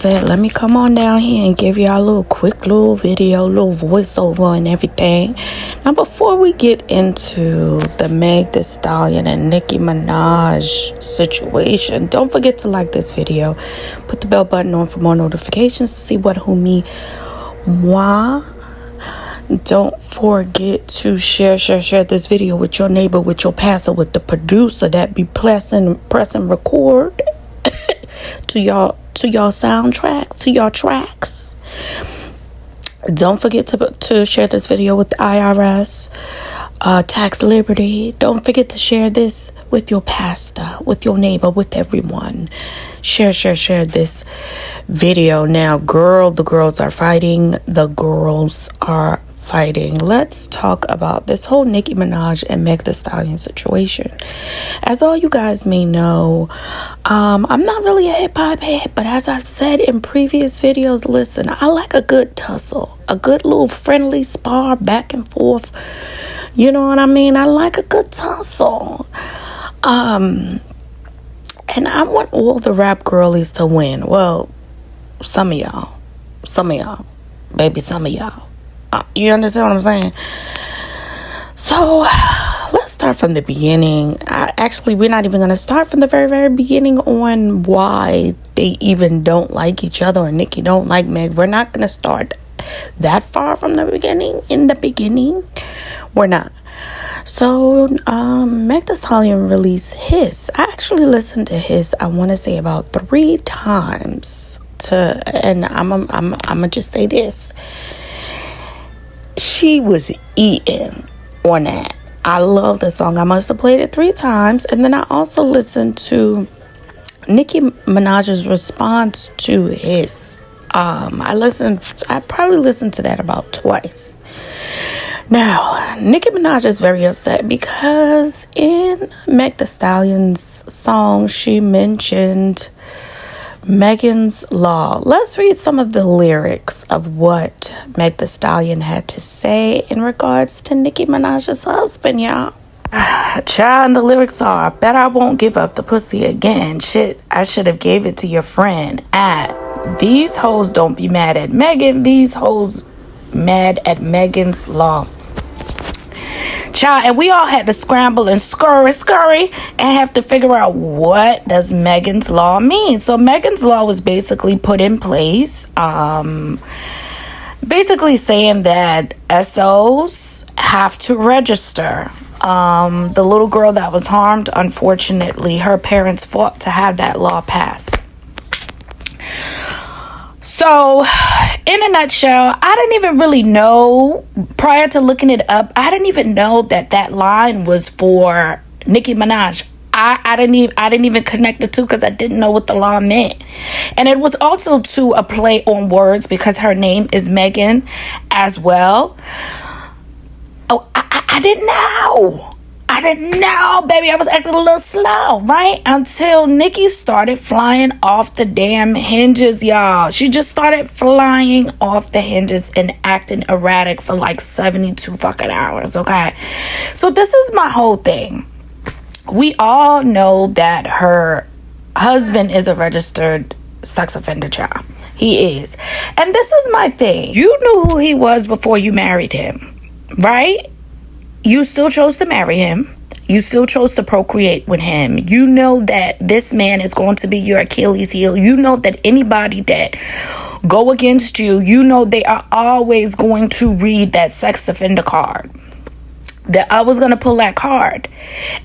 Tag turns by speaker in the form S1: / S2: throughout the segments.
S1: said, let me come on down here and give y'all a little quick little video, little voiceover and everything. Now, before we get into the Meg Thee Stallion and Nicki Minaj situation, don't forget to like this video. Put the bell button on for more notifications to see what, who, me, moi. Don't forget to share this video with your neighbor, with your pastor, with the producer that be pressing record to y'all soundtrack, to your tracks. Don't forget to share this video with the IRS, tax liberty. Don't forget to share this with your pastor, with your neighbor, with everyone. Share this video. Now, the girls are fighting. Let's talk about this whole Nicki Minaj and Meg Thee Stallion situation. As all you guys may know, I'm not really a hip-hop head, but as I've said in previous videos, listen, I like a good tussle, a good little friendly spar back and forth. You know what I mean? I like a good tussle. And I want all the rap girlies to win. Well, some of y'all, baby, some of y'all. You understand what I'm saying? So let's start from the beginning. We're not even going to start from the very, very beginning on why they even don't like each other or Nicki don't like Meg. We're not going to start that far from the beginning. In the beginning, we're not. So Meg Thee Stallion released Hiss. I actually listened to Hiss, I want to say about 3 times. And I'm gonna just say this. She was eating on that. I love the song. I must have played it 3 times. And then I also listened to Nicki Minaj's response to Hiss. I probably listened to that about twice. Now, Nicki Minaj is very upset because in Meg Thee Stallion's song, she mentioned Megan's Law. Let's read some of the lyrics of what Meg Thee Stallion had to say in regards to Nicki Minaj's husband, y'all. Child, the lyrics are, bet I won't give up the pussy again. Shit, I should have gave it to your friend. These hoes don't be mad at Megan. These hoes mad at Megan's Law. Child, and we all had to scramble and scurry and have to figure out what does Megan's Law mean. So Megan's Law was basically put in place, basically saying that SOs have to register. The little girl that was harmed, unfortunately, her parents fought to have that law passed. So, in a nutshell, I didn't even really know, prior to looking it up, I didn't even know that line was for Nicki Minaj. I didn't even connect the two because I didn't know what the law meant. And it was also to a play on words because her name is Megan as well. Oh, I didn't know. Baby. I was acting a little slow, right? Until Nicki started flying off the damn hinges, y'all. She just started flying off the hinges and acting erratic for like 72 fucking hours, okay? So this is my whole thing. We all know that her husband is a registered sex offender child. He is. And this is my thing. You knew who he was before you married him, right? You still chose to marry him. You still chose to procreate with him. You know that this man is going to be your Achilles heel. You know that anybody that go against you, you know they are always going to read that sex offender card. That I was going to pull that card.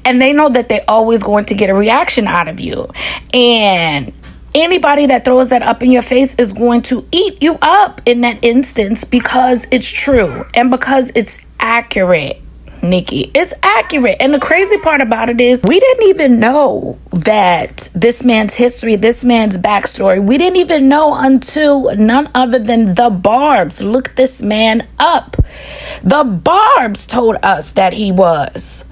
S1: And they know that they're always going to get a reaction out of you. And anybody that throws that up in your face is going to eat you up in that instance because it's true and because it's accurate. Nikki, it's accurate. And the crazy part about it is we didn't even know that this man's history, this man's backstory, we didn't even know until none other than the Barbs looked this man up. The Barbs told us that he was.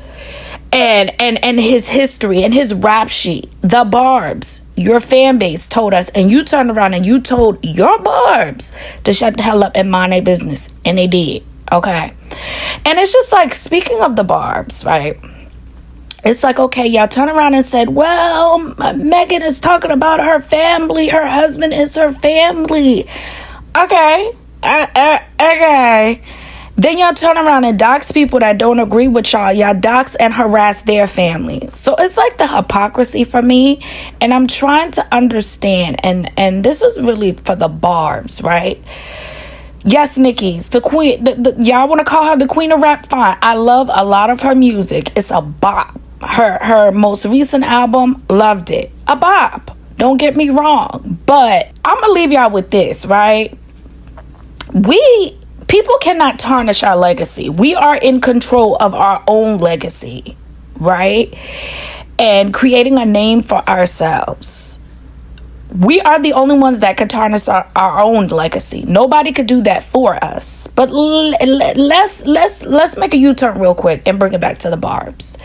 S1: And his history and his rap sheet. The Barbs, your fan base told us, and you turned around and you told your Barbs to shut the hell up and mind their business. And they did. Okay. And it's just like, speaking of the Barbs, right? It's like, okay, y'all turn around and said, well, Megan is talking about her family. Her husband is her family. Okay. Okay. Then y'all turn around and dox people that don't agree with y'all. Y'all dox and harass their family. So it's like the hypocrisy for me. And I'm trying to understand. And this is really for the Barbs, right? Yes, Nikki's the queen. Y'all want to call her the queen of rap? Fine. I love a lot of her music. It's a bop. Her most recent album, loved it. A bop. Don't get me wrong. But I'm going to leave y'all with this, right? People cannot tarnish our legacy. We are in control of our own legacy, right? And creating a name for ourselves. We are the only ones that could tarnish our own legacy. Nobody could do that for us. But let's make a U-turn real quick and bring it back to the Barbs.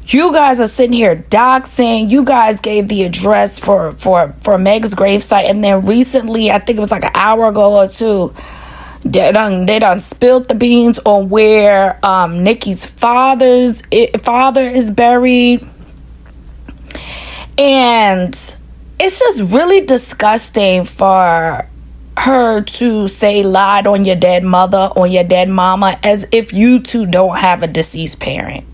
S1: You guys are sitting here doxing. You guys gave the address for Meg's gravesite, and then recently, I think it was like an hour ago or two, they done spilled the beans on where Nikki's father is buried, and it's just really disgusting for her to say lied on your dead mother, on your dead mama, as if you two don't have a deceased parent.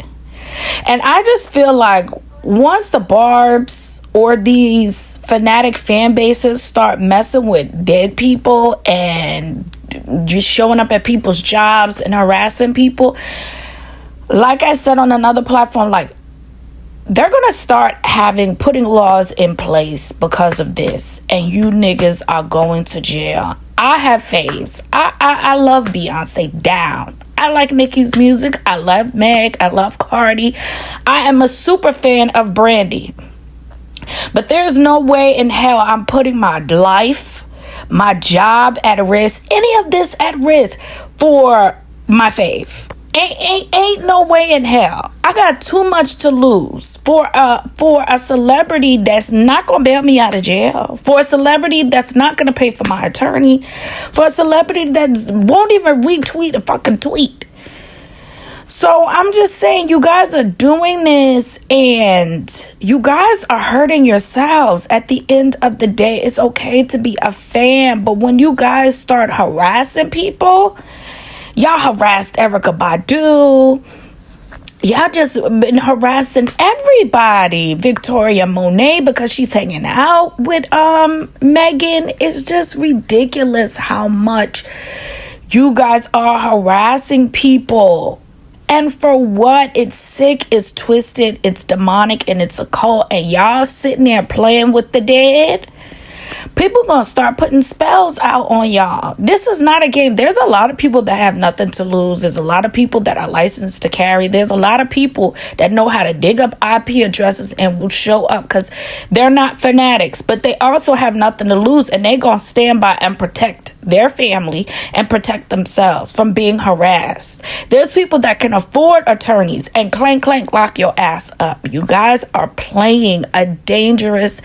S1: And I just feel like once the Barbs or these fanatic fan bases start messing with dead people and just showing up at people's jobs and harassing people, like I said on another platform, like, they're gonna start putting laws in place because of this, and you niggas are going to jail. I have faves. I love Beyonce down. I like Nicki's music. I love Meg. I love Cardi. I am a super fan of Brandy. But there's no way in hell I'm putting my life, my job at risk, any of this at risk for my fave. Ain't no way in hell. I got too much to lose for a celebrity that's not gonna bail me out of jail, for a celebrity that's not gonna pay for my attorney, for a celebrity that won't even retweet a fucking tweet. So I'm just saying, you guys are doing this and you guys are hurting yourselves. At the end of the day, it's okay to be a fan, but when you guys start harassing people, y'all harassed Erykah Badu. Y'all just been harassing everybody. Victoria Monet, because she's hanging out with Megan. It's just ridiculous how much you guys are harassing people. And for what? It's sick, it's twisted, it's demonic, and it's a cult. And y'all sitting there playing with the dead. People gonna start putting spells out on y'all. This is not a game. There's a lot of people that have nothing to lose. There's a lot of people that are licensed to carry. There's a lot of people that know how to dig up IP addresses and will show up because they're not fanatics, but they also have nothing to lose, and they gonna stand by and protect their family and protect themselves from being harassed. There's people that can afford attorneys and clank lock your ass up. You guys are playing a dangerous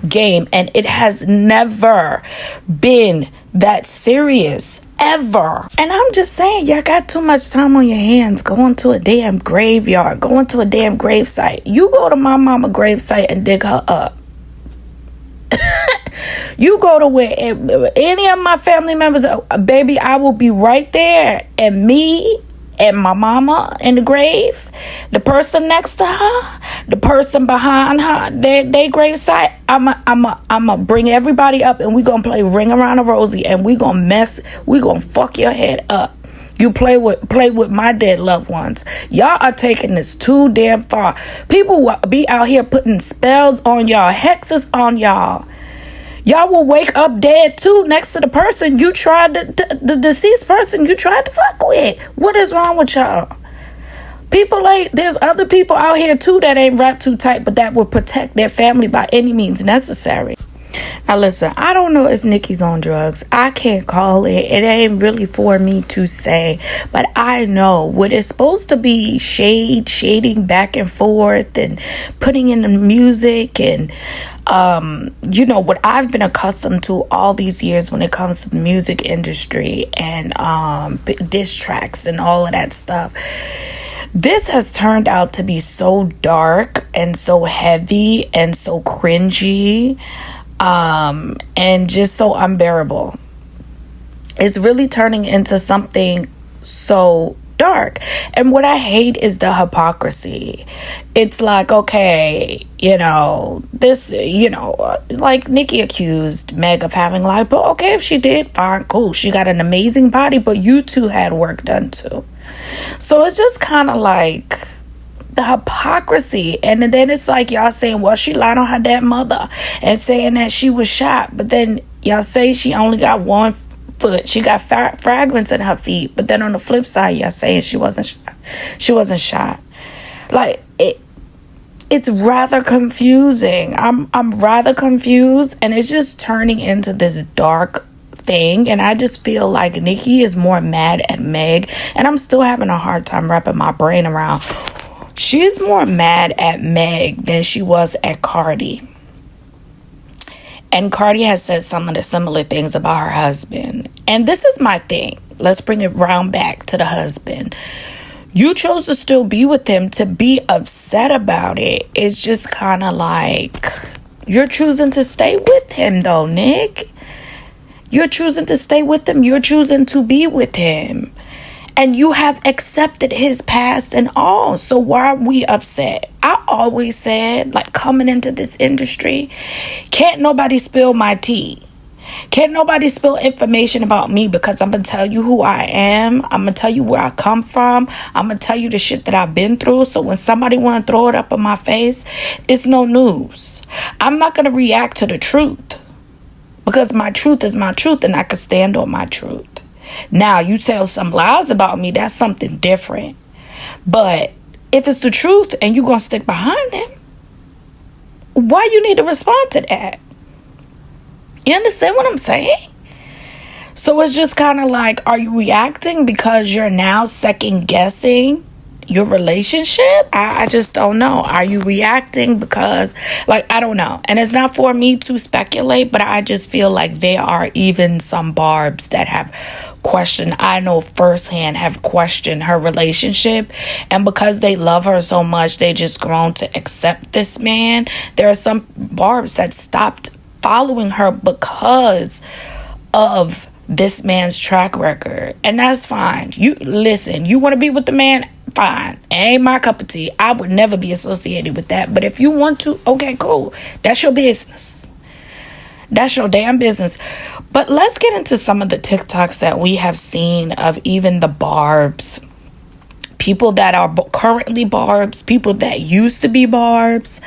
S1: game, and it has never been that serious ever. And I'm just saying, y'all got too much time on your hands going to a damn graveyard, going to a damn gravesite. You go to my mama gravesite and dig her up. You go to where any of my family members, baby, I will be right there. And me and my mama in the grave, the person next to her, the person behind her, they gravesite, I'ma bring everybody up, and we gonna play Ring Around the Rosie, and we gonna fuck your head up. You play with my dead loved ones. Y'all are taking this too damn far. People will be out here putting spells on y'all, hexes on y'all. Y'all will wake up dead too next to the person you tried the deceased person you tried to fuck with. What is wrong with y'all? People there's other people out here too that ain't wrapped too tight, but that will protect their family by any means necessary. Now listen, I don't know if Nikki's on drugs. I can't call it. It ain't really for me to say. But I know what is supposed to be shading back and forth and putting in the music and what I've been accustomed to all these years when it comes to the music industry and diss tracks and all of that stuff. This has turned out to be so dark and so heavy and so cringy, and just so unbearable. It's really turning into something so dark. And what I hate is the hypocrisy. It's like, okay, like Nikki accused Meg of having lipo. Okay, if she did, fine, cool. She got an amazing body, but you two had work done too. So it's just kind of like the hypocrisy. And then it's like y'all saying, well, she lied on her dead mother and saying that she was shot. But then y'all say she only got one foot. She got fragments in her feet. But then on the flip side, y'all saying she wasn't shot. She wasn't shot. Like, it's rather confusing. I'm rather confused, and it's just turning into this dark thing. And I just feel like Nikki is more mad at Meg, and I'm still having a hard time wrapping my brain around. She's more mad at Meg than she was at Cardi. And Cardi has said some of the similar things about her husband. And this is my thing. Let's bring it round back to the husband. You chose to still be with him. To be upset about it is just kind of like, you're choosing to stay with him though, Nick. You're choosing to stay with him. You're choosing to be with him. And you have accepted his past and all. So why are we upset? I always said, like, coming into this industry, can't nobody spill my tea. Can't nobody spill information about me, because I'm going to tell you who I am. I'm going to tell you where I come from. I'm going to tell you the shit that I've been through. So when somebody want to throw it up in my face, it's no news. I'm not going to react to the truth, because my truth is my truth, and I can stand on my truth. Now, you tell some lies about me, that's something different. But if it's the truth and you're going to stick behind him, why you need to respond to that? You understand what I'm saying? So it's just kind of like, are you reacting because you're now second guessing your relationship? I just don't know. Are you reacting because, like, I don't know. And it's not for me to speculate, but I just feel like there are even some Barbs that have questioned, I know firsthand, have questioned her relationship. And because they love her so much, they just grown to accept this man. There are some Barbs that stopped following her because of this man's track record. And that's fine. You listen, you want to be with the man, fine. It ain't my cup of tea. I would never be associated with that. But if you want to, okay, cool. That's your business. That's your damn business. But let's get into some of the TikToks that we have seen of even the Barbs. People that are currently Barbs. People that used to be Barbs.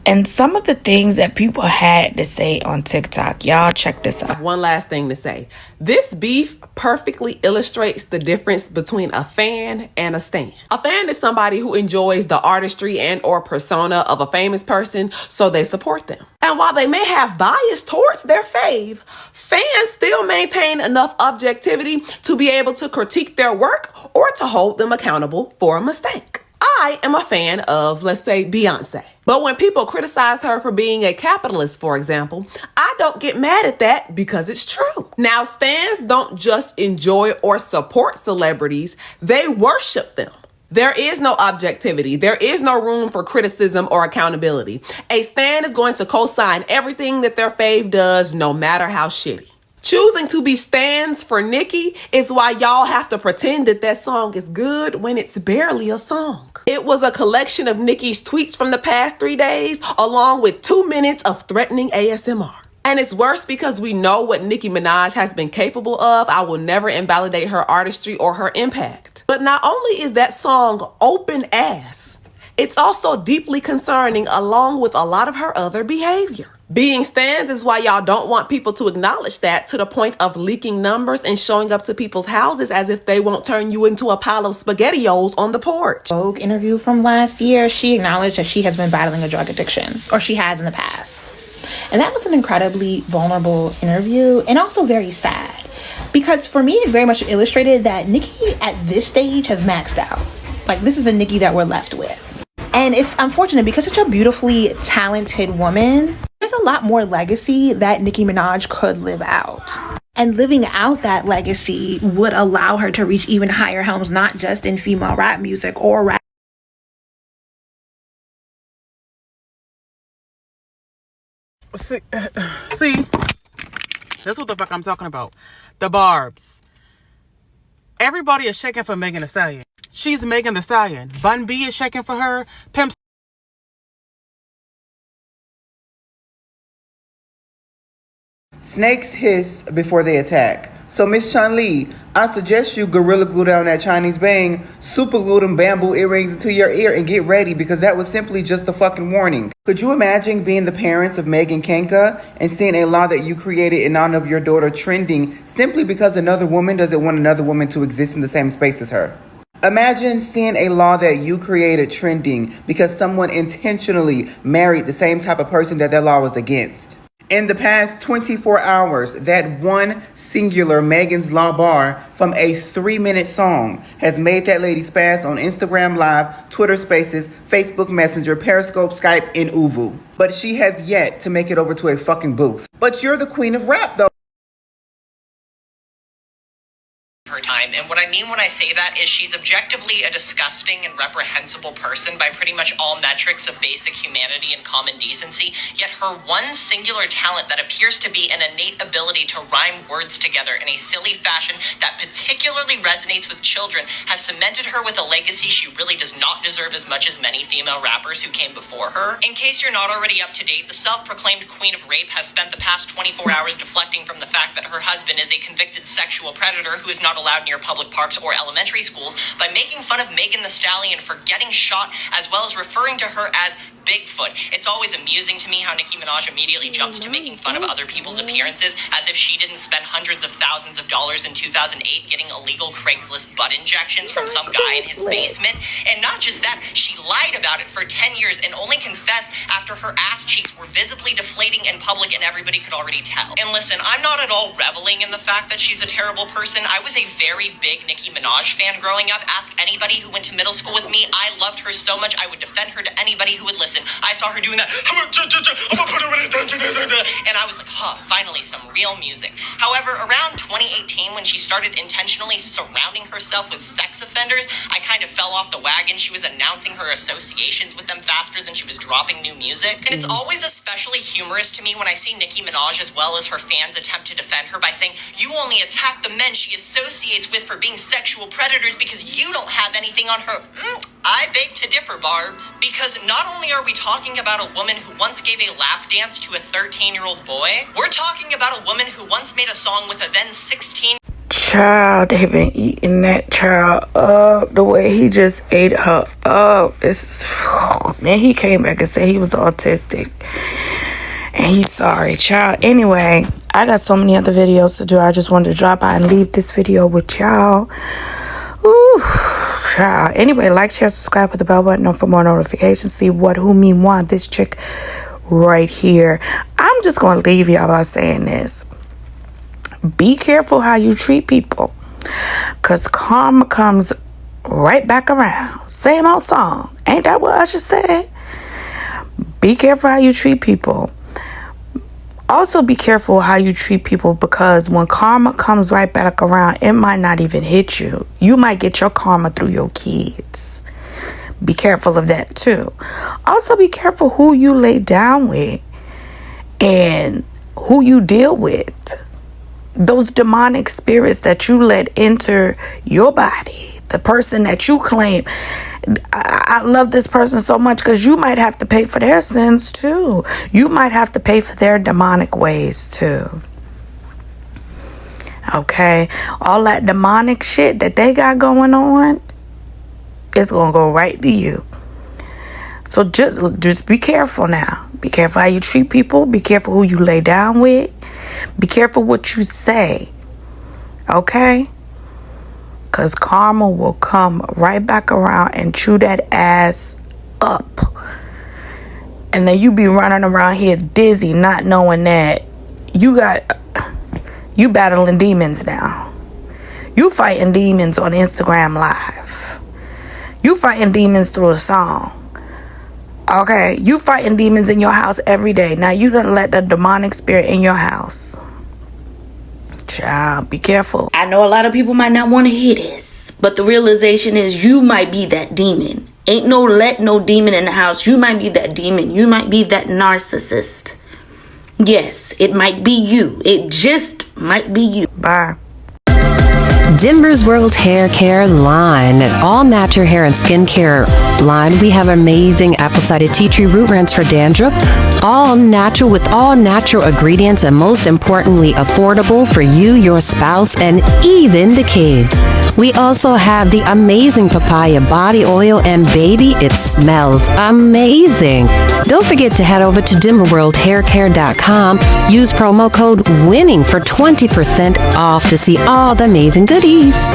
S1: And some of the things that people had to say on TikTok. Y'all check this out.
S2: One last thing to say. This beef perfectly illustrates the difference between a fan and a stan. A fan is somebody who enjoys the artistry and or persona of a famous person, so they support them. And while they may have bias towards their fave, fans still maintain enough objectivity to be able to critique their work or to hold them accountable for a mistake. I am a fan of, let's say, Beyonce. But when people criticize her for being a capitalist, for example, I don't get mad at that because it's true. Now, stans don't just enjoy or support celebrities, they worship them. There is no objectivity. There is no room for criticism or accountability. A stan is going to co-sign everything that their fave does, no matter how shitty. Choosing to be stans for Nikki is why y'all have to pretend that that song is good when it's barely a song. It was a collection of Nikki's tweets from the past 3 days, along with 2 minutes of threatening ASMR. And it's worse because we know what Nicki Minaj has been capable of. I will never invalidate her artistry or her impact. But not only is that song open ass, it's also deeply concerning along with a lot of her other behavior. Being stans is why y'all don't want people to acknowledge that, to the point of leaking numbers and showing up to people's houses as if they won't turn you into a pile of SpaghettiOs on the porch.
S3: Vogue interview from last year, she acknowledged that she has been battling a drug addiction, or she has in the past. And that was an incredibly vulnerable interview, and also very sad. Because for me, it very much illustrated that Nikki at this stage has maxed out. Like, this is a Nikki that we're left with. And it's unfortunate because such a beautifully talented woman, there's a lot more legacy that Nicki Minaj could live out. And living out that legacy would allow her to reach even higher helms, not just in female rap music or rap.
S4: See, that's what the fuck I'm talking about. The Barbs. Everybody is shaking for Megan Thee Stallion. She's Megan Thee Stallion. Bun B is shaking for her. Pimp.
S5: Snakes hiss before they attack. So Miss Chun-Li, I suggest you gorilla glue down that Chinese bang, super glue them bamboo earrings into your ear and get ready because that was simply just a fucking warning. Could you imagine being the parents of Megan Kenka and seeing a law that you created in honor of your daughter trending simply because another woman doesn't want another woman to exist in the same space as her? Imagine seeing a law that you created trending because someone intentionally married the same type of person that law was against. In the past 24 hours, that one singular Megan's Law bar from a 3-minute song has made that lady spaz on Instagram Live, Twitter Spaces, Facebook Messenger, Periscope, Skype, and Uvu. But she has yet to make it over to a fucking booth. But you're the queen of rap, though.
S6: Her time. And what I mean when I say that is she's objectively a disgusting and reprehensible person by pretty much all metrics of basic humanity and common decency, yet her one singular talent that appears to be an innate ability to rhyme words together in a silly fashion that particularly resonates with children has cemented her with a legacy she really does not deserve as much as many female rappers who came before her. In case you're not already up to date, the self-proclaimed queen of rape has spent the past 24 hours deflecting from the fact that her husband is a convicted sexual predator who is not allowed near public parks or elementary schools by making fun of Megan Thee Stallion for getting shot, as well as referring to her as Bigfoot. It's always amusing to me how Nicki Minaj immediately jumps to making fun of other people's appearances as if she didn't spend hundreds of thousands of dollars in 2008 getting illegal Craigslist butt injections from some guy in his basement. And not just that, she lied about it for 10 years and only confessed after her ass cheeks were visibly deflating in public and everybody could already tell. And listen, I'm not at all reveling in the fact that she's a terrible person. I was a very big Nicki Minaj fan growing up. Ask anybody who went to middle school with me. I loved her so much I would defend her to anybody who would listen. I saw her doing that, I'm gonna put her in and I was like, finally some real music. However, around 2018, when she started intentionally surrounding herself with sex offenders, I kind of fell off the wagon. She was announcing her associations with them faster than she was dropping new music. And it's always especially humorous to me when I see Nicki Minaj as well as her fans attempt to defend her by saying, you only attack the men she associates with for being sexual predators because you don't have anything on her. I beg to differ, Barbs. Because not only are we talking about a woman who once gave a lap dance to a 13-year-old boy, we're talking about a woman who once made a song with a then 16.
S1: Child, they been eating that child up the way he just ate her up. Then he came back and said he was autistic. And he's sorry, child. Anyway, I got so many other videos to do. I just wanted to drop by and leave this video with y'all. Ooh, child. Anyway, like, share, subscribe, with the bell button on for more notifications. See what, who, me, want. This chick right here. I'm just going to leave y'all by saying this. Be careful how you treat people. Because karma comes right back around. Same old song. Ain't that what Usher said? Be careful how you treat people. Also, be careful how you treat people because when karma comes right back around, it might not even hit you. You might get your karma through your kids. Be careful of that too. Also, be careful who you lay down with and who you deal with. Those demonic spirits that you let enter your body, the person that you claim, I love this person so much, because you might have to pay for their sins too. You might have to pay for their demonic ways too. Okay? All that demonic shit that they got going on, it's going to go right to you. So just be careful now. Be careful how you treat people. Be careful who you lay down with. Be careful what you say. Okay? Because karma will come right back around and chew that ass up. And then you be running around here dizzy, not knowing that you battling demons now. You fighting demons on Instagram Live. You fighting demons through a song. Okay? You fighting demons in your house every day. Now you done let the demonic spirit in your house. Child, be careful. I know a lot of people might not want to hear this, but the realization is you might be that demon. Ain't no demon in the house. You might be that demon. You might be that narcissist. Yes, it might be you. It just might be you. Bye.
S7: Denver's World Hair Care line, an all-natural hair and skincare line. We have amazing apple cider tea tree root rinse for dandruff, all natural with all natural ingredients, and most importantly, affordable for you, your spouse, and even the kids. We also have the amazing papaya body oil, and baby, it smells amazing. Don't forget to head over to denverworldhaircare.com. Use promo code WINNING for 20% off to see all the amazing goodies.